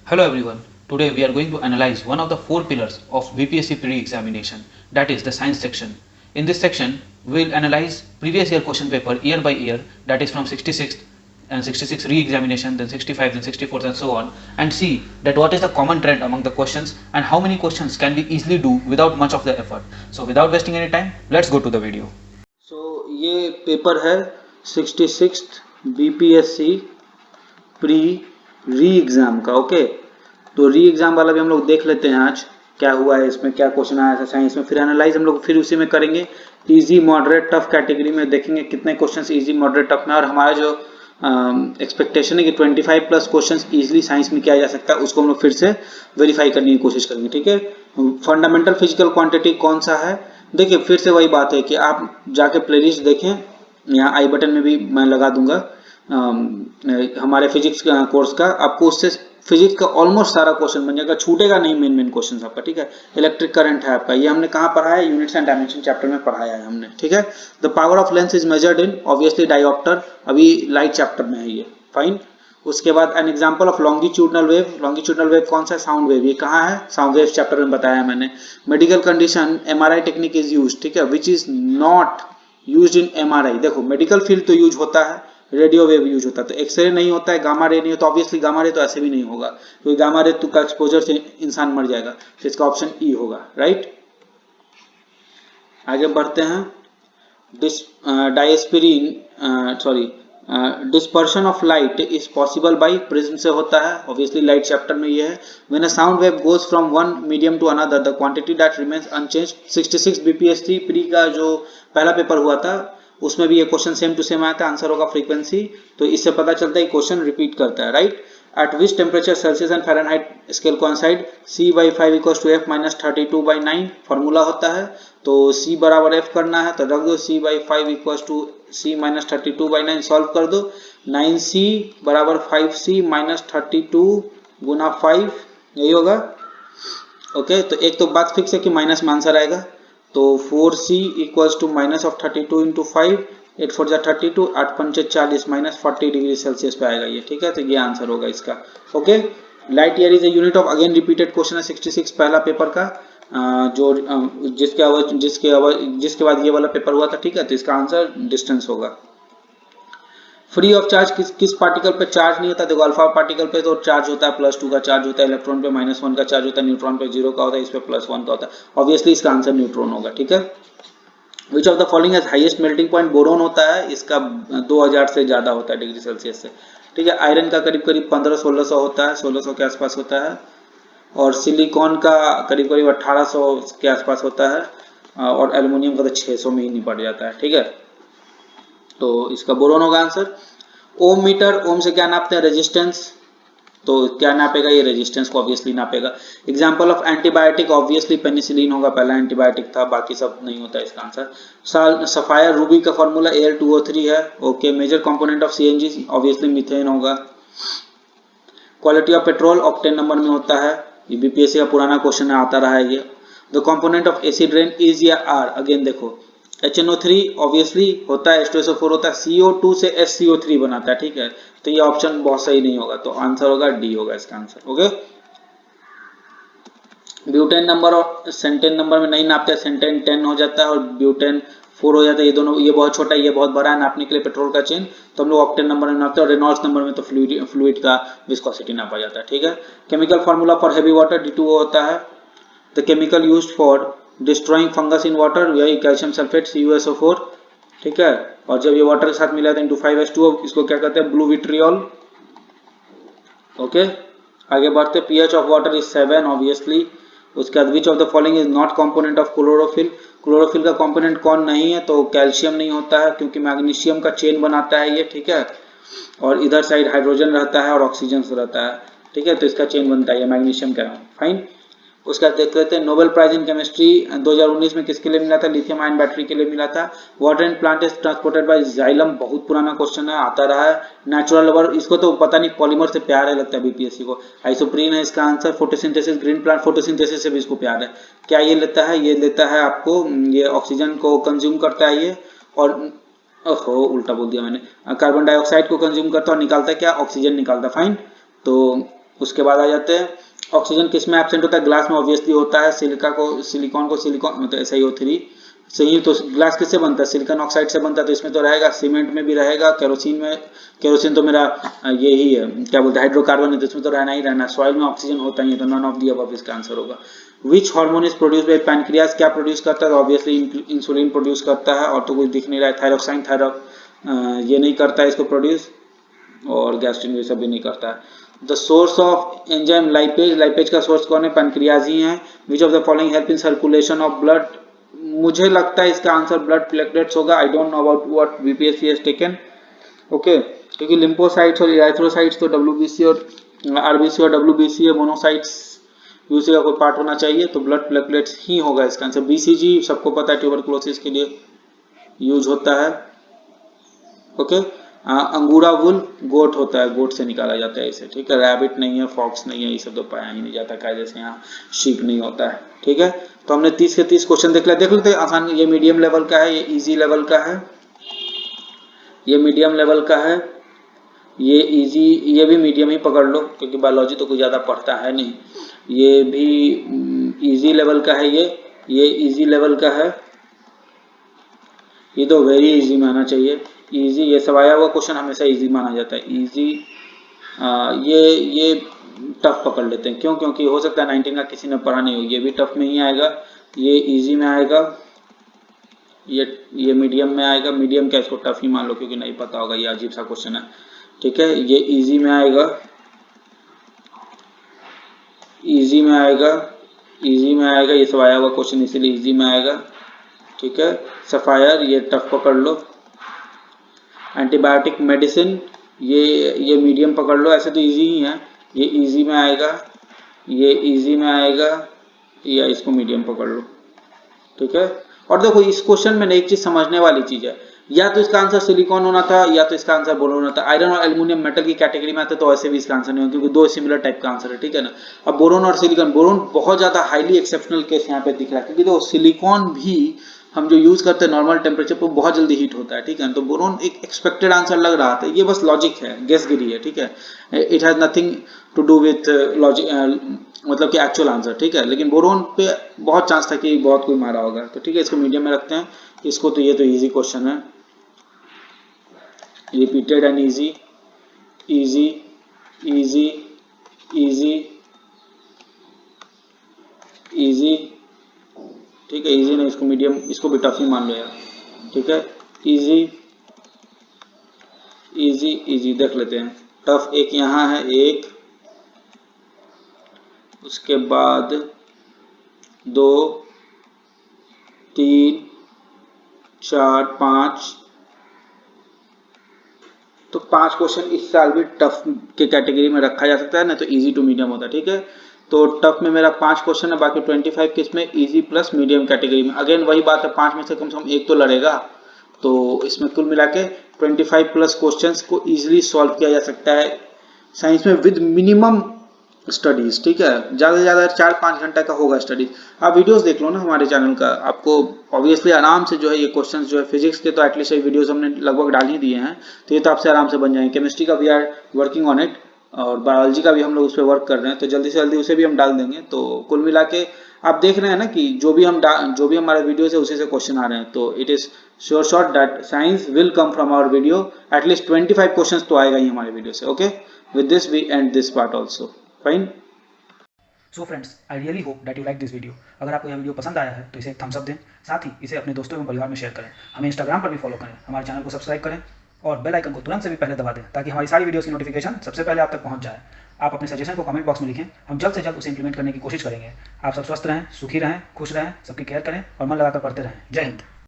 Hello everyone. Today we are going to analyze one of the four pillars of BPSC pre-examination, that is the science section. In this section, we will analyze previous year question paper year by year, that is from 66th and 66 re-examination, then 65, then 64th and so on, and see that what is the common trend among the questions and how many questions can we easily do without much of the effort. So without wasting any time, let's go to the video. So ये paper है 66th BPSC pre री exam का। Okay, तो री exam वाला भी हम लोग देख लेते हैं आज क्या हुआ है, इसमें क्या क्वेश्चन आया था साइंस में, फिर एनालाइज हम लोग फिर उसी में करेंगे। इजी मॉडरेट टफ कैटेगरी में देखेंगे कितने क्वेश्चंस इजी मॉडरेट टफ में, और हमारा जो एक्सपेक्टेशन है कि 25 प्लस क्वेश्चंस इजीली साइंस में किया जा सकता है, उसको हम लोग फिर से वेरीफाई करने की कोशिश करेंगे। ठीक है, फंडामेंटल फिजिकल क्वांटिटी कौन सा है, देखिए फिर से वही बात है कि आप जाके प्लेलिस्ट देखें, यहाँ आई बटन में भी मैं लगा दूंगा हमारे फिजिक्स कोर्स का, आपको उससे फिजिक्स का ऑलमोस्ट सारा क्वेश्चन बन जाएगा, छूटेगा नहीं मेन क्वेश्चन आपका। ठीक है, इलेक्ट्रिक करंट है आपका, ये हमने कहाँ पढ़ा है, यूनिट्स एंड डायमेंशन चैप्टर में पढ़ाया है हमने। ठीक है, the power of lens is measured in obviously dioptre, अभी लाइट चैप्टर में है ये, फाइन। उसके बाद an example of longitudinal wave, longitudinal wave कौन सा है, साउंड वेव, ये कहाँ है, साउंड वेव चैप्टर में बताया मैंने। Medical condition MRI technique is used, ठीक है, which is not used in MRI. देखो मेडिकल फील्ड तो यूज होता है, रेडियो वेव यूज होता है, तो एक्सरे नहीं होता है, गामा रे नहीं होता, ऑब्वियसली गामा रे तो ऐसे भी नहीं होगा, क्योंकि गामा रे का एक्सपोजर से इंसान मर जाएगा, तो इसका ऑप्शन ई होगा, राइट। आगे बढ़ते हैं, डायस्पिरिन sorry dispersion of light is possible by prism से होता है, ऑब्वियसली लाइट चैप्टर में ये है। When a sound wave goes from one medium to another the quantity that remains unchanged. 66 BPSC pre का जो पहला पेपर हुआ था उसमें भी ये क्वेश्चन सेम टू सेम आया था, आंसर होगा फ्रीक्वेंसी, तो इससे पता चलता है क्वेश्चन रिपीट करता है, right. At which temperature Celsius and Fahrenheit scale coincide, C/5 equals to F-32/9 formula होता है, तो C बराबर F करना है तो रख दो, C/5 equals to C-32/9 solve कर दो, 9C बराबर 5C माइनस 32 गुना 5, यही होगा। ओके, तो एक तो बात फिक्स है कि माइनस में आंसर आएगा, तो 4C equals to minus of 32 into 5, 8 4 32, 8 5 40 minus 40 degree Celsius पे आएगा ये। ठीक है, तो ये आंसर होगा इसका। Okay, light year is a unit of, again repeated question है 66 पहला पेपर का, जो जिसके बाद ये वाला पेपर हुआ था। ठीक है, तो इसका आंसर डिस्टेंस होगा। फ्री ऑफ चार्ज किस पार्टिकल पे चार्ज नहीं होता, देखो अल्फा पार्टिकल पे तो चार्ज होता है, +2 का चार्ज होता है, इलेक्ट्रॉन पे -1 का चार्ज होता है, न्यूट्रॉन पे 0 का होता है, इस पे +1 का होता है, ऑब्वियसली इसका आंसर न्यूट्रॉन होगा। ठीक है, which of the following has highest melting point, boron होता है, इसका 2000 से ज्यादा होता है डिग्री सेल्सियस से। ठीक है, आयरन का करीब करीब 1500-1600 होता है, 1600 के आसपास होता है, और सिलिकॉन का करीब करीब 1800 के आसपास होता है, और एल्युमिनियम का तो 600 में ही निपट जाता है। ठीक है, तो इसका बोरोन होगा आंसर। ओम मीटर, ओम से क्या नापते हैं, रेजिस्टेंस, तो क्या नापेगा ये, रेजिस्टेंस को ऑब्वियसली नापेगा। Example of antibiotic, obviously penicillin होगा, पहला एंटीबायोटिक था, बाकी सब नहीं होता इसका आंसर। सफायर रूबी का फॉर्मूला Al2O3 है। Okay, major component of CNG, obviously methane होगा। Quality of petrol octane number में होता है, ये बीपीएससी का पुराना क्वेश्चन आता रहा है ये। The component of acid rain is या आर, अगेन देखो HNO3 ऑब्वियसली होता है, H2SO4 होता है, CO2 से SCO3 बनाता है। ठीक है, तो ये ऑप्शन बहुत सही नहीं होगा, तो आंसर होगा डी होगा इसका आंसर। ओके, ब्यूटेन नंबर और सेंटेन नंबर में नहीं नापते, सेंटेन 10 हो जाता है और ब्यूटेन 4 हो जाता है, ये दोनों, ये बहुत छोटा है, ये बहुत बड़ा है नापने के लिए पेट्रोल का चेन, तो हम लोग ऑक्टेन नंबर में नापते हैं, और रेनॉल्ड्स नंबर में तो फ्लूइड का विस्कोसिटी नापा जाता है। ठीक है, chemical formula for heavy water D2O होता है। The chemical used for destroying fungus in water, वही कैल्शियम सल्फेट CuSO4। ठीक है, और जब ये वाटर के साथ मिला था इंटू 5H2O, इसको क्या कहते हैं, ब्लू विट्रियोल। ओके, आगे बढ़ते, pH of water is 7 obviously. उसके बाद which of the following is not component of chlorophyll, chlorophyll का कंपोनेंट कौन नहीं है, तो कैल्शियम नहीं होता है, क्योंकि मैग्नीशियम का चेन बनाता है ये। ठीक है, और इधर साइड हाइड्रोजन रहता है और ऑक्सीजन रहता है। ठीक है, तो इसका चेन बनता है, ये मैग्नीशियम का, फाइन। उसका देख लेते हैं, नोबेल प्राइज इन केमिस्ट्री 2019 में किसके लिए मिला था, लिथियम आयन बैटरी के लिए मिला था। Water and plant is transported by xylem, बहुत पुराना क्वेश्चन है, आता रहा है। नेचुरल लवर, इसको तो पता नहीं, पॉलीमर से प्यार है लगता है बीपीएससी को। आइसोप्रीन है इसका answer. Photosynthesis, green plant photosynthesis से भी इसको प्यार है। क्या ये लेता है, ये लेता है आपको, ये ऑक्सीजन को कंज्यूम करता है ये, और ओहो उल्टा बोल दिया मैंने, कार्बन डाइऑक्साइड को कंज्यूम करता है और निकालता है क्या, ऑक्सीजन निकालता है, फाइन। तो उसके बाद आ जाते हैं ऑक्सीजन किस में एब्सेंट होता है, ग्लास में ऑब्वियसली होता है, सिलिकॉन मतलब SiO3 सही। तो ग्लास किससे बनता है, सिलिकॉन ऑक्साइड से बनता है, तो इसमें तो रहेगा, सीमेंट में भी रहेगा, केरोसिन तो मेरा ये ही है, क्या बोलते हैं, हाइड्रोकार्बन है, तो इसमें तो रहना ही रहना, सॉइल में ऑक्सीजन होता ही है, तो नन ऑफ दी अबव इसका आंसर होगा। Which hormone is produce by pancreas, क्या प्रोड्यूस करता है, ऑब्वियसली इंसुलिन प्रोड्यूस करता है, और तो कुछ दिख नहीं रहा है, थायरोक्साइन ये नहीं करता है इसको प्रोड्यूस, और गैस्ट्रिन ये सब भी नहीं करता है। The source of enzyme lipase, lipase का सोर्स कौन है, पैनक्रियाज ही है। Which of the following help in circulation of blood, मुझे लगता है इसका आंसर ब्लड प्लेटलेट्स होगा, I don't know about what BPSC has taken, okay, क्योंकि लिम्फोसाइट्स और इराथ्रोसाइट्स तो डब्ल्यूबीसी और आरबीसी और डब्ल्यूबीसी है, मोनोसाइट्स यूसी का कोई पार्ट होना चाहिए, तो ब्लड प्लेटलेट्स ही होगा इसका आंसर। बीसीजी सबको पता है ट्यूबरकुलोसिस के लिए यूज होता है, ओके। अंगूरा वुल गोट होता है, गोट से निकाला जाता है इसे, ठीक है। रैबिट नहीं है, फॉक्स नहीं है, ये सब तो पाया ही नहीं जाता कायदे से, यहाँ शीप नहीं होता है, ठीक है। तो हमने 30 के 30 क्वेश्चन देख लेते हैं आसान, ये मीडियम लेवल का है, ये इजी लेवल का है, ये मीडियम लेवल का है, ये इजी, ये भी मीडियम ही पकड़ लो क्योंकि बायोलॉजी तो कोई ज़्यादा पढ़ता है नहीं। ये भी इजी लेवल का है, ये इजी लेवल का है, ये तो वेरी इजी माना चाहिए, इजी, ये सब आया हुआ क्वेश्चन हमेशा इजी माना जाता है, इजी। ये टफ पकड़ लेते हैं, क्यों, क्योंकि हो सकता है 19 का किसी ने पढ़ा नहीं हो, ये भी टफ में ही आएगा, ये इजी में आएगा, ये मीडियम में आएगा, मीडियम क्या इसको टफ ही मान लो क्योंकि नहीं पता होगा, ये अजीब सा क्वेश्चन है, ठीक है। ये इजी में आएगा, इजी में आएगा, इजी में आएगा, ये सब आया हुआ क्वेश्चन इसीलिए इजी में आएगा, ठीक है। सफायर ये टफ पकड़ लो, एंटीबायोटिक मेडिसिन ये मीडियम पकड़ लो, ऐसे तो इजी ही है, ये इजी में आएगा, ये इजी में आएगा, या इसको मीडियम पकड़ लो, ठीक है। और देखो इस क्वेश्चन में एक चीज समझने वाली चीज है, या तो इसका आंसर सिलिकॉन होना था या तो इसका आंसर बोरोन होना था। आयरन और एल्युमिनियम मेटल की कैटेगरी में आते तो ऐसे भी इसका आंसर नहीं हो, क्योंकि दो सिमिलर टाइप का आंसर है, ठीक है ना। अब बोरोन और सिलिकॉन, बोरोन बहुत ज्यादा हाईली एक्सेप्शनल केस यहाँ पे दिख रहा है, क्योंकि तो सिलिकॉन भी हम जो यूज करते हैं नॉर्मल टेम्परेचर पर बहुत जल्दी हीट होता है, ठीक है। तो बोरोन एक एक्सपेक्टेड आंसर लग रहा था, ये बस लॉजिक है, गेसगिरी है, ठीक है। It has nothing to do with logic, मतलब कि एक्चुअल आंसर, ठीक है। लेकिन बोरोन पे बहुत चांस था कि बहुत कोई मारा होगा, तो ठीक है, इसको मीडियम में रखते हैं इसको। तो ये तो इजी क्वेश्चन है, repeated and easy, easy, easy, easy, easy, ठीक है। इजी नहीं, इसको मीडियम, इसको भी टफ ही मान लो यार, ठीक है। इजी, इजी, इजी देख लेते हैं, टफ एक यहाँ है, एक, उसके बाद 2, 3, 4, 5, तो 5 क्वेश्चन इस साल भी टफ के कैटेगरी में रखा जा सकता है, ना तो इजी टू मीडियम होता है, ठीक है। तो टफ में मेरा 5 क्वेश्चन है, बाकी 25 किस में, इजी प्लस मीडियम कैटेगरी में। अगेन वही बात है, 5 में से कम एक तो लड़ेगा, तो इसमें कुल मिला के 25 प्लस क्वेश्चंस को इजीली सॉल्व किया जा सकता है साइंस में विद मिनिमम स्टडीज, ठीक है। ज़्यादा से ज़्यादा 4-5 घंटा का होगा स्टडीज। आप वीडियोस देख लो ना हमारे चैनल का, आपको ऑब्वियसली आराम से जो है ये क्वेश्चंस जो है फिजिक्स के तो एटलीस्ट ये वीडियोस हमने लगभग डाल ही दिए हैं, तो ये तो आपसे आराम से बन जाएंगे। केमिस्ट्री का we are working on it, और बायोलॉजी का भी हम लोग उस पर वर्क कर रहे हैं, तो जल्दी से जल्दी उसे भी हम डाल देंगे। तो कुल मिला के आप देख रहे हैं ना कि जो भी हमारे वीडियोस है उसी से क्वेश्चन आ रहे हैं, तो it is sure shot that science will come from our video, at least 25 question तो आएगा ही हमारे वीडियो से, okay. With this we end this part also, fine. So friends, I really hope that you like this video. अगर आपको यह video पसंद आया है तो इसे एक थम्स अप दें, साथ ही इसे अपने दोस्तों एवं परिवार में शेयर करें। हमें इंस्टाग्राम पर भी फॉलो करें, हमारे चैनल को सब्सक्राइब करें और बेल आइकन को तुरंत से भी पहले दबा दें, ताकि हमारी सारी वीडियोस की नोटिफिकेशन सबसे पहले आप तक पहुंच जाए। आप अपने सजेशन को कमेंट बॉक्स में लिखें, हम जल्द से जल्द उसे इंप्लीमेंट करने की कोशिश करेंगे। आप सब स्वस्थ रहें, सुखी रहें, खुश रहें, सबकी केयर करें और मन लगाकर पढ़ते रहें। जय हिंद।